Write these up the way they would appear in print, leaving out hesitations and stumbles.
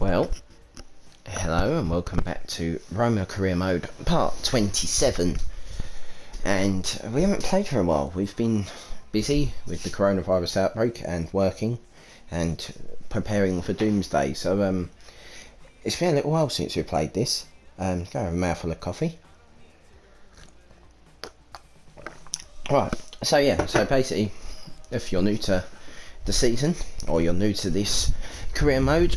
Well, hello and welcome back to Roma Career Mode Part 27. And we haven't played for a while. We've been busy with the coronavirus outbreak and working and preparing for doomsday. So it's been a little while since we played this. Go have a mouthful of coffee. Right, so basically, if you're new to the season or you're new to this career mode,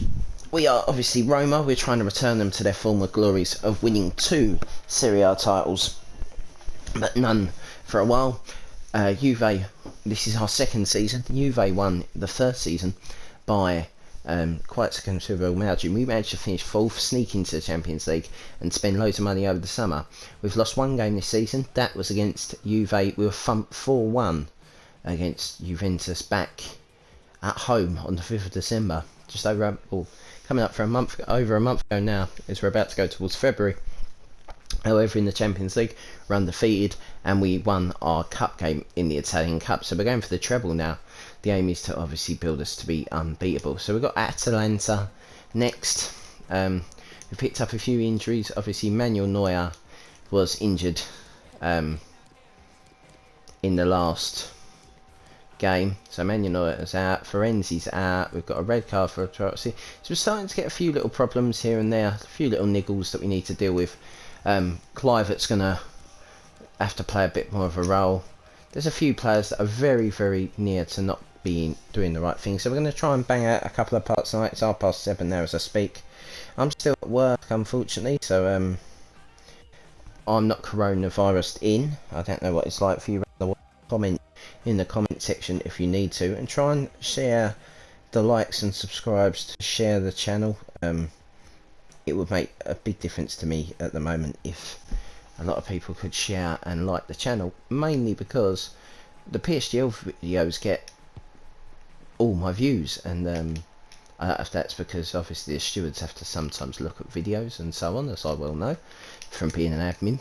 we are obviously Roma. We're trying to return them to their former glories of winning 2 Serie A titles, but none for a while. Juve, this is our second season. Juve won the first season by quite a considerable margin. We managed to finish 4th, sneak into the Champions League and spend loads of money over the summer. We've lost 1 game this season. That was against Juve. We were thumped 4-1 against Juventus back at home on the 5th of December. Just over, coming up for over a month ago now, as we're about to go towards February. However, in the Champions League, we're undefeated and we won our cup game in the Italian Cup. So we're going for the treble now. The aim is to obviously build us to be unbeatable. So we've got Atalanta next. We picked up a few injuries. Obviously, Manuel Neuer was injured in the last game. So Manuel Neuer is out. Ferenzi's out. We've got a red card for a trial. So we're starting to get a few little problems here and there. A few little niggles that we need to deal with. Kluivert's going to have to play a bit more of a role. There's a few players that are very, very near to not being doing the right thing. So we're going to try and bang out a couple of parts tonight. It's 7:30 now as I speak. I'm still at work, unfortunately, so I'm not coronavirused in. I don't know what it's like for you around the world. Comment in the comment section if you need to, and try and share the likes and subscribes to share the channel. It would make a big difference to me at the moment if a lot of people could share and like the channel, mainly because the PSGL videos get all my views, and that's because obviously the stewards have to sometimes look at videos and so on, as I well know from being an admin.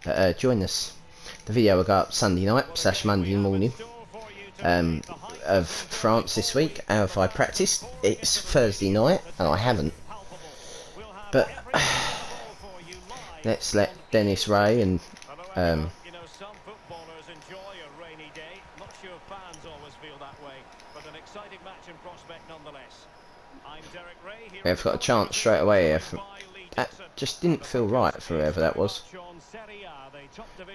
But join us. The video will go up Sunday night / Monday morning of France this week. How have I practiced? It's Thursday night and I haven't. But let's let Dennis Ray and we've got a chance straight away here. That just didn't feel right for whoever that was.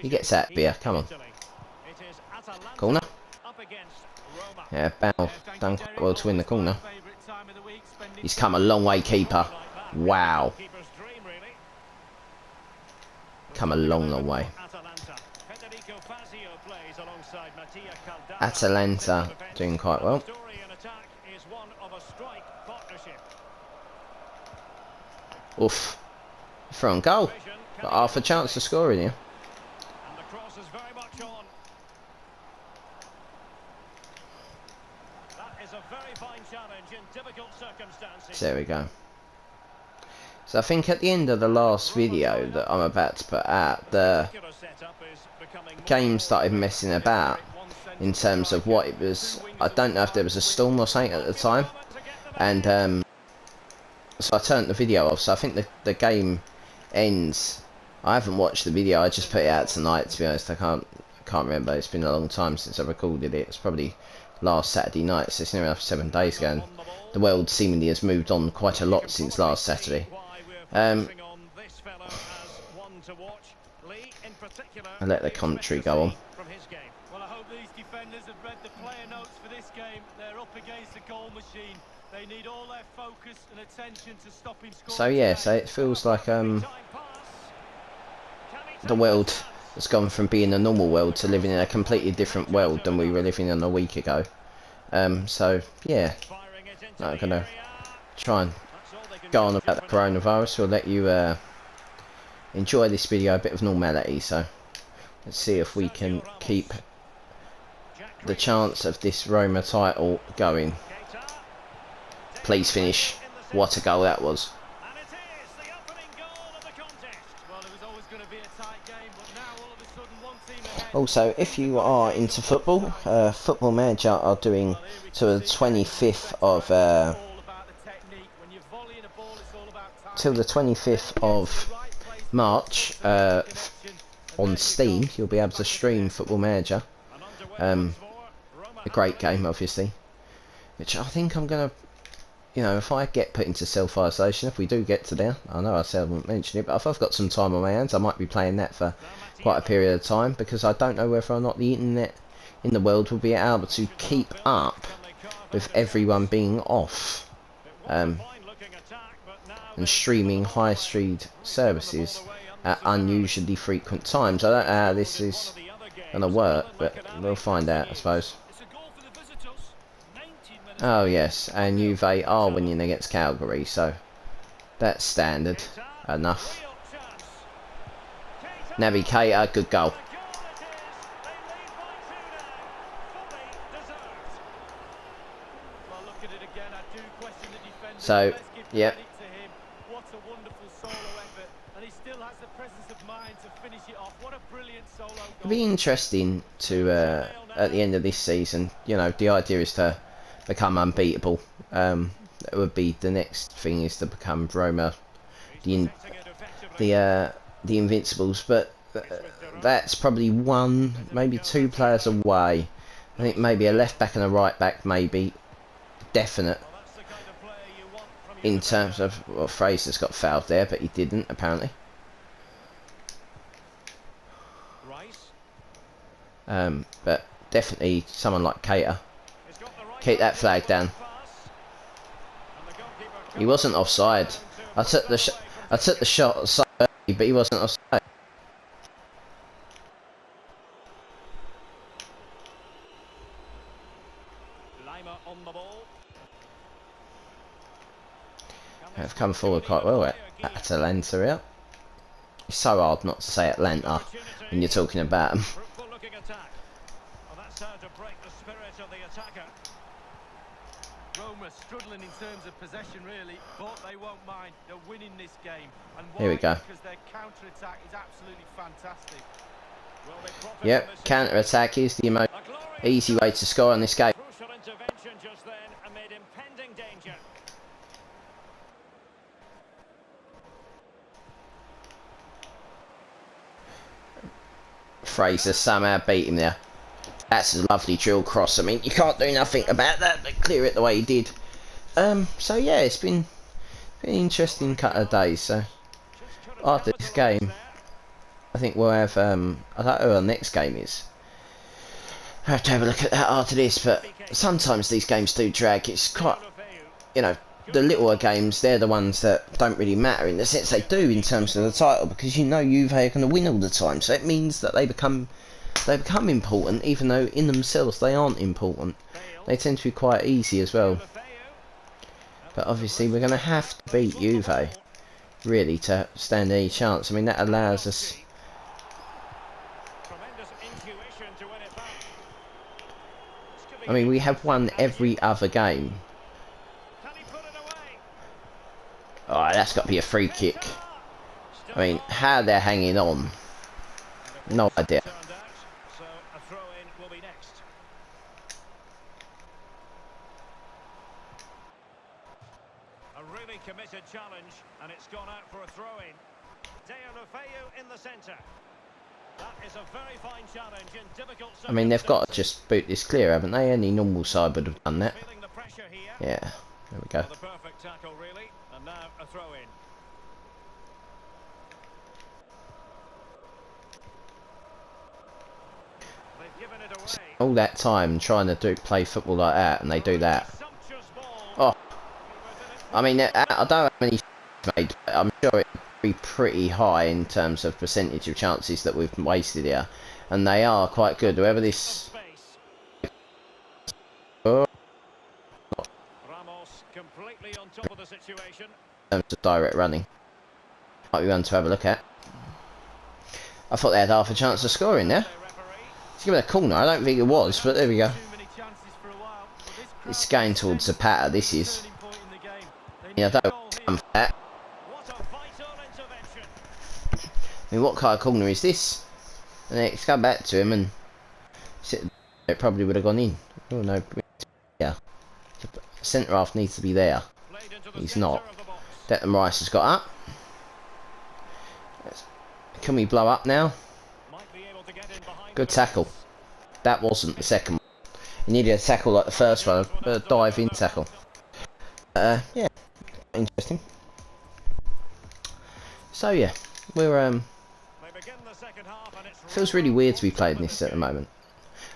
He gets that beer, come on. Corner. Yeah, Bale done quite well to win the corner. He's come a long way, keeper. Wow. Come a long, long way. Atalanta doing quite well. Oof. From goal. Got half a chance to score in here. There we go. So I think at the end of the last video that I'm about to put out, the game started messing about in terms of what it was. I don't know if there was a storm or something at the time, and so I turned the video off. So I think the game ends. I haven't watched the video. I just put it out tonight. To be honest, I can't remember. It's been a long time since I recorded it. It's probably last Saturday night. So it's nearly enough 7 days ago. And the world seemingly has moved on quite a lot since last Saturday. I'll let the commentary go on. Well, I hope these defenders have read the player notes for this game. They're up against a goal machine. They need all their focus and attention to stop him scoring. So yeah, so it feels like the world has gone from being a normal world to living in a completely different world than we were living in a week ago. So yeah, I'm gonna try and go on about the coronavirus. We'll let you enjoy this video a bit of normality. So let's see if we can keep the chance of this Roma title going. Please finish. What a goal that was. Also, if you are into football, Football Manager are doing to the 25th of till the 25th of March on Steam. You'll be able to stream Football Manager. A great game, obviously. Which I think I'm gonna, you know, if I get put into self-isolation, if we do get to there, I know I said I wouldn't mention it, but if I've got some time on my hands, I might be playing that for quite a period of time, because I don't know whether or not the internet in the world will be able to keep up with everyone being off and streaming high-speed services at unusually frequent times. I don't know how this is going to work, but we'll find out, I suppose. Oh yes, and Juve are winning against Calgary, so that's standard enough. Naby Keita, good goal. So, yeah. What a wonderful solo effort, and he still has the presence of mind to finish it off. What a brilliant solo goal. It'll be interesting to, at the end of this season, you know, the idea is to become unbeatable. That would be the next thing, is to become Roma, the Invincibles, but that's probably one, maybe two players away. I think maybe a left back and a right back, maybe definite. In terms of, well, Fraser's got fouled there, but he didn't apparently. But definitely someone like Keita. Keep that flag down. He wasn't offside. I took the shot so early, but he wasn't offside. Have come forward quite well at Atalanta here. It's so hard not to say Atlanta when you're talking about them. Roma struggling in terms of possession, really, but they won't mind. They're winning this game. And here we go. Because their counter-attack is absolutely fantastic. Yep, counter-attack is the most easy way to score on this game. Crucial intervention just then amid impending danger. Fraser somehow beat him there. That's a lovely drill cross. I mean, you can't do nothing about that, but clear it the way he did. So yeah, it's been an interesting couple of days. So after this game, I think we'll have, I don't know who our next game is. I have to have a look at that after this, but sometimes these games do drag. It's quite, you know, the littler games, they're the ones that don't really matter in the sense they do in terms of the title, because you know Juve are going to win all the time, so it means that they become important, even though in themselves they aren't important. They tend to be quite easy as well. But obviously we're going to have to beat Juve, really, to stand any chance. I mean, that allows us... I mean, we have won every other game. Alright, that's got to be a free kick. I mean, how they're hanging on, no idea. So a throw-in will be next. A really committed challenge, and it's gone out for a throw-in. In the centre. That is a very fine challenge in difficult circumstances. I mean, they've got to just boot this clear, haven't they? Any normal side would have done that. Feeling the pressure here. Yeah, there we go. The perfect tackle, really, and now a throw-in. They've given it away. All that time trying to play football like that, and they do that. Oh, I mean, I don't know how many made, but I'm sure it'd be pretty high in terms of percentage of chances that we've wasted here, and they are quite good. Whoever this, oh, Ramos completely on top of the situation. in terms of direct running, might be one to have a look at. I thought they had half a chance of scoring there. Let's give it a corner. I don't think it was, but there we go. It's going towards Zapata. This is. Yeah, I don't come for that. I mean, what kind of corner is this? And it's come back to him, and it probably would have gone in. Oh no, yeah. Centre half needs to be there. Played into He's not. Declan Rice has got up. Can we blow up now? Good tackle. That wasn't the second one. You needed a tackle like the first one, a dive-in tackle. Yeah, interesting. So yeah, we're feels really weird to be playing this at the moment.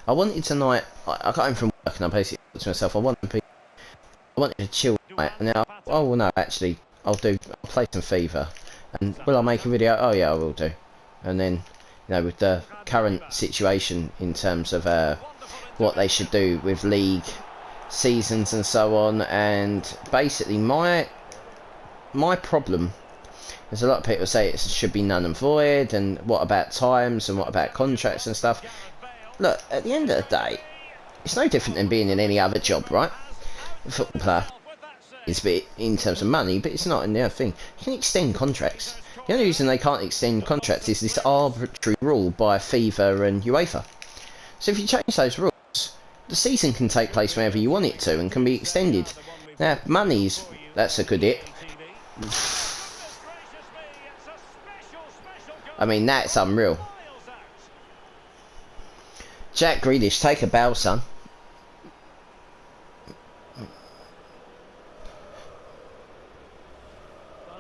I wanted tonight. I got home from work and I basically thought to myself, I wanted to chill tonight. And now, oh well, no, actually, I'll play some FIFA. And will I make a video? Oh yeah, I will do. And then, you know, with the current situation in terms of what they should do with league seasons and so on, and basically my problem. There's a lot of people say it should be null and void, and what about times, and what about contracts and stuff. Look, at the end of the day, it's no different than being in any other job, right? A football player is a bit in terms of money, but it's not in the other thing. You can extend contracts. The only reason they can't extend contracts is this arbitrary rule by FIFA and UEFA. So if you change those rules, the season can take place whenever you want it to, and can be extended. Now, that's a good hit. I mean, that's unreal. Jack Grealish, take a bow, son. Well,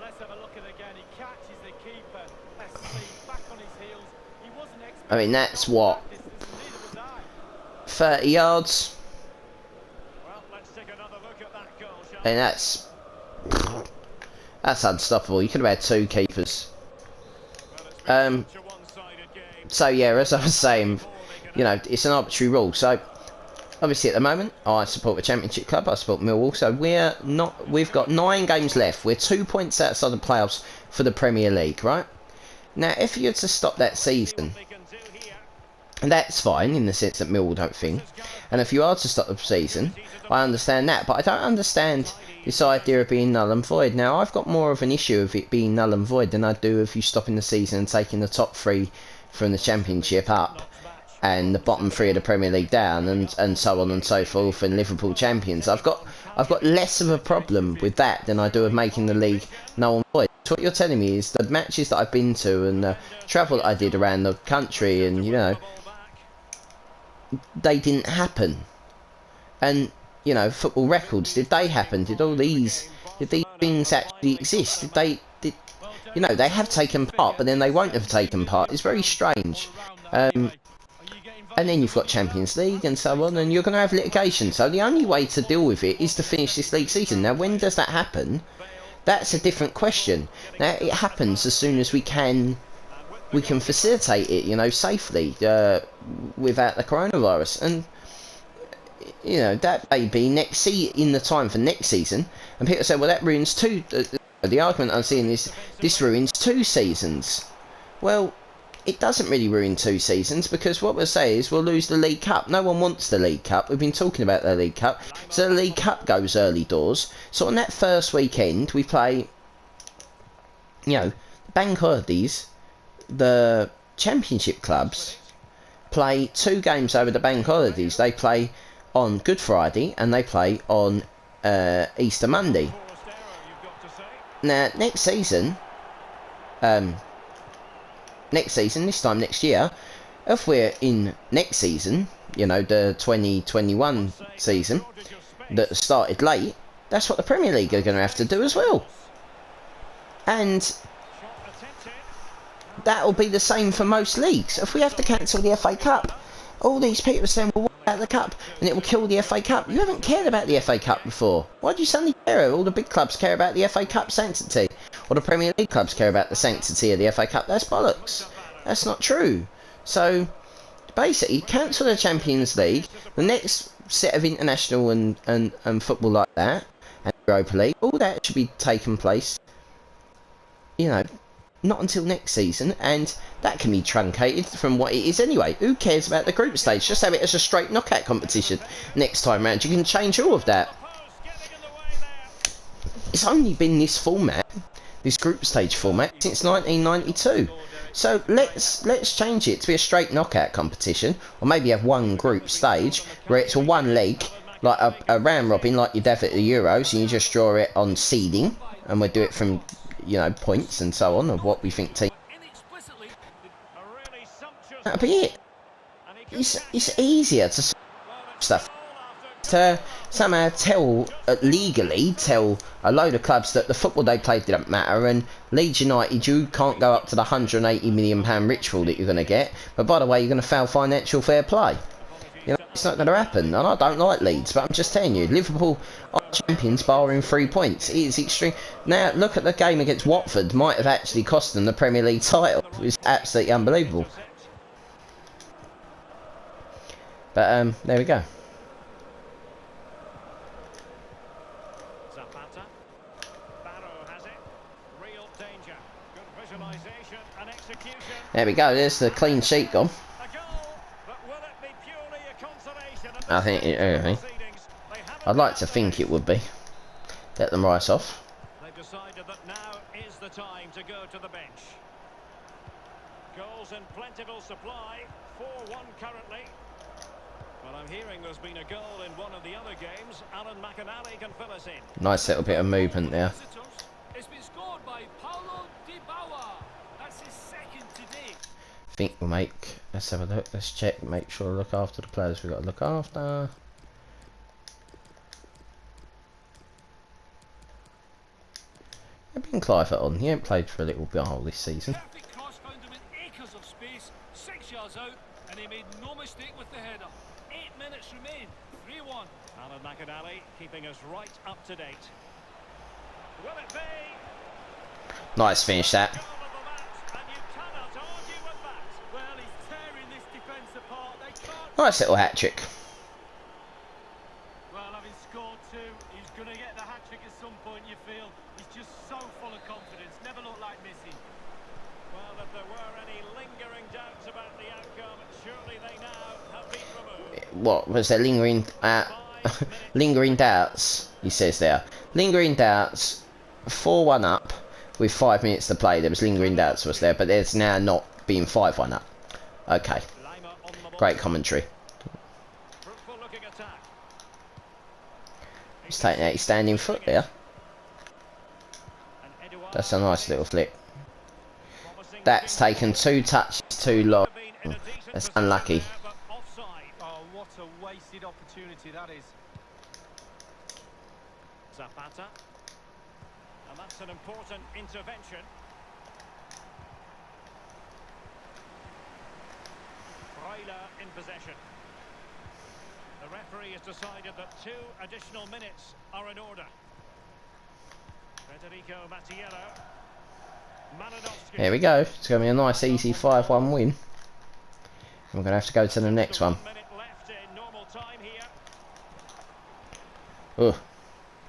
let's have a look at it again. He catches the keeper. Let's see, back on his heels. He wasn't expecting. I mean, that's what, 30 yards. Well, let's take another look at that goal, shall And that's unstoppable. You could have had two keepers. So yeah, as I was saying, you know, it's an arbitrary rule. So obviously at the moment, I support the Championship club. I support Millwall. So we've got 9 games left. We're 2 points outside the playoffs for the Premier League, right? Now, if you were to stop that season, and that's fine in the sense that Millwall don't think. And if you are to stop the season, I understand that. But I don't understand this idea of being null and void. Now, I've got more of an issue of it being null and void than I do of you stopping the season and taking the top 3 from the Championship up and the bottom 3 of the Premier League down, and so on and so forth, and Liverpool champions. I've got less of a problem with that than I do of making the league null and void. So what you're telling me is the matches that I've been to and the travel that I did around the country, and you know, they didn't happen. And you know, football records, did they happen? Did these things actually exist? You know, they have taken part, but then they won't have taken part. It's very strange. And then you've got Champions League and so on, and you're going to have litigation. So the only way to deal with it is to finish this league season. Now, when does that happen? That's a different question. Now, it happens as soon as we can facilitate it, you know, safely, without the coronavirus. And you know, that may be in the time for next season. And people say, well, that ruins the argument I'm seeing is this ruins 2 seasons. Well, it doesn't really ruin 2 seasons, because what we'll say is we'll lose the League Cup. No one wants the League Cup. We've been talking about the League Cup. So the League Cup goes early doors. So on that first weekend, we play, you know, bank holidays. The Championship clubs play 2 games over the bank holidays. They play on Good Friday and they play on Easter Monday. Now, next season, this time next year, if we're in next season, you know, the 2021 season that started late, that's what the Premier League are going to have to do as well. And that'll be the same for most leagues. If we have to cancel the FA Cup, all these people are saying, well, what about the Cup? And it will kill the FA Cup. You haven't cared about the FA Cup before. Why do you suddenly care? All the big clubs care about the FA Cup sanctity. Or the Premier League clubs care about the sanctity of the FA Cup. That's bollocks. That's not true. So, basically, cancel the Champions League. The next set of international and football like that, and Europa League, all that should be taking place, you know, not until next season, and that can be truncated from what it is anyway. Who cares about the group stage? Just have it as a straight knockout competition next time round. You can change all of that. It's only been this format, this group stage format, since 1992. So let's change it to be a straight knockout competition, or maybe have one group stage where it's a one leg like a round robin like you'd have at the Euros, and you just draw it on seeding, and we'll do it from, you know, points and so on of what we think team. A really sumptuous That'll be it. and he could catch It's it. easier to Well, it's stuff. goal To somehow tell, legally tell a load of clubs that the football they played didn't matter, and Leeds United, you can't go up to the £180 million ritual that you're going to get, but by the way, you're going to fail financial fair play. You know, it's not going to happen, and I don't like Leeds, but I'm just telling you, Liverpool are champions barring 3 points. It is extreme. Now, look at the game against Watford, might have actually cost them the Premier League title. It was absolutely unbelievable. But, there we go. Zapata. Barrow has it. Real danger. Good visualization and execution. There we go, there's the clean sheet gone. A goal, but will it be purely a consolation of I think proceedings? I'd like to think it would be. Let them rise off. They've decided that now is the time to go to the bench. Goals in plentiful supply. 4-1 currently. But I'm hearing there's been a goal in one of the other games. Alan McInally can fill us in. Nice little bit of movement there. It's been scored by Paulo Dybala. That's his second today. I think we'll make, let's have a look, let's check, make sure to look after the players we've got to look after. I've been Clive on, he ain't played for a little while this season. Perfect cross found him in acres of space, 6 yards out, and he made no mistake with the header. 8 minutes remain, 3-1. Alan McInally keeping us right up to date. Will it be? Nice finish that. Goal of the match, and you cannot argue with that. Well, he's tearing this defence apart. They can't. Nice little hat-trick. Well, having scored two, he's going to get the hat-trick at some point, you feel. He's just so full of confidence, never looked like missing. Well, if there were any lingering doubts about the outcome, surely they now have been removed. What was there lingering lingering doubts, he says there. Lingering doubts, 4-1 up with 5 minutes to play. There was lingering doubts, was there, but there's now not being 5-1 up. Okay, Lima on the ball. great commentary. Fruitful looking attack. He's taking out his standing foot there. And Edouard That's a nice little flick. promising That's taken 2 touches too long. to be in a decent That's position unlucky. there, but offside. Oh, what a wasted opportunity that is. Zapata. And that's an important intervention. Freyler in possession. The referee has decided that 2 additional minutes are in order. Federico Mattiello. Malinowski. There we go. It's going to be a nice easy 5-1 win. We're going to have to go to the next one. 1 minute left in normal time here. Oh,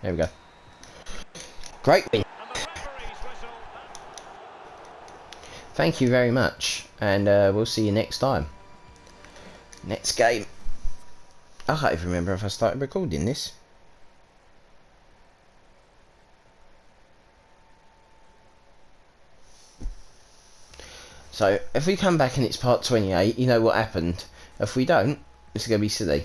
there we go. Great win. And the referee's whistle. Thank you very much, and we'll see you next time. Next game. I can't even remember if I started recording this. So, if we come back and it's part 28, you know what happened. If we don't, it's going to be silly.